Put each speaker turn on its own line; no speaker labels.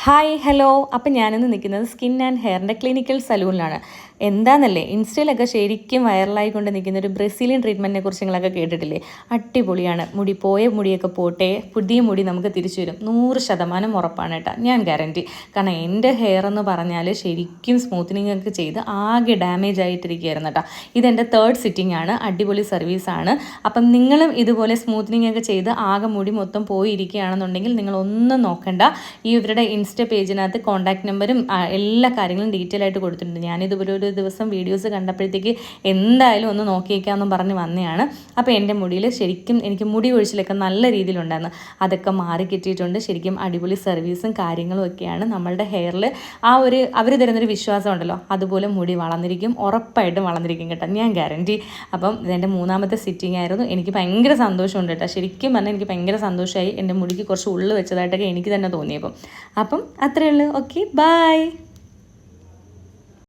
Hi hello. അപ്പം ഞാനിന്ന് നിൽക്കുന്നത് സ്കിൻ ആൻഡ് ഹെയറിൻ്റെ ക്ലിനിക്കൽ സലൂണിലാണ്. എന്താണെന്നല്ലേ, ഇൻസ്റ്റയിലൊക്കെ ശരിക്കും വൈറലായിക്കൊണ്ട് നിൽക്കുന്ന ഒരു ബ്രസീലിയൻ ട്രീറ്റ്മെൻറ്റിനെ കുറിച്ച് നിങ്ങളൊക്കെ കേട്ടിട്ടില്ലേ? അടിപൊളിയാണ്. പോയ മുടിയൊക്കെ പോട്ടെ, പുതിയ മുടി നമുക്ക് തിരിച്ചു വരും. 100% ഉറപ്പാണ് കേട്ടോ, ഞാൻ ഗ്യാരൻറ്റി. കാരണം എൻ്റെ ഹെയർ എന്ന് പറഞ്ഞാൽ ശരിക്കും സ്മൂത്തനിങ് ഒക്കെ ചെയ്ത് ആകെ ഡാമേജ് ആയിട്ടിരിക്കുകയായിരുന്നു കേട്ടോ. ഇതെൻ്റെ 3rd സിറ്റിംഗ് ആണ്. അടിപൊളി സർവീസാണ്. അപ്പം നിങ്ങളും ഇതുപോലെ സ്മൂത്തനിങ് ഒക്കെ ചെയ്ത് ആകെ മുടി മൊത്തം പോയിരിക്കുകയാണെന്നുണ്ടെങ്കിൽ നിങ്ങളൊന്നും നോക്കണ്ട. ഇവരുടെ ഇൻസ്റ്റ പേജിനകത്ത് കോൺടാക്ട് നമ്പറും എല്ലാ കാര്യങ്ങളും ഡീറ്റെയിൽ ആയിട്ട് കൊടുത്തിട്ടുണ്ട്. ഞാനിതുപോലെ ഒരു ദിവസം വീഡിയോസ് കണ്ടപ്പോഴത്തേക്ക് എന്തായാലും ഒന്ന് നോക്കിയേക്കാമെന്നും പറഞ്ഞ് വന്നതാണ്. അപ്പോൾ എൻ്റെ മുടിയിൽ ശരിക്കും എനിക്ക് മുടി ഒഴിച്ചിലൊക്കെ നല്ല രീതിയിലുണ്ടായിരുന്നു. അതൊക്കെ മാറി കിട്ടിയിട്ടുണ്ട്. ശരിക്കും അടിപൊളി സർവീസും കാര്യങ്ങളും ഒക്കെയാണ്. നമ്മളുടെ ഹെയറിൽ അവർ തരുന്നൊരു വിശ്വാസം ഉണ്ടല്ലോ, അതുപോലെ മുടി വളർന്നിരിക്കും, ഉറപ്പായിട്ടും വളർന്നിരിക്കും കേട്ടോ, ഞാൻ ഗ്യാരൻറ്റി. അപ്പം ഇതെൻ്റെ 3ാമത്തെ സിറ്റിംഗ് ആയിരുന്നു. എനിക്ക് ഭയങ്കര സന്തോഷമുണ്ട് കേട്ടോ. ശരിക്കും പറഞ്ഞാൽ എനിക്ക് ഭയങ്കര സന്തോഷമായി. എൻ്റെ മുടിക്ക് കുറച്ച് ഉള്ളു വെച്ചതായിട്ടൊക്കെ എനിക്ക് തന്നെ തോന്നിയപ്പം. അപ്പം അത്രയേ ഉള്ളൂ. Okay, by.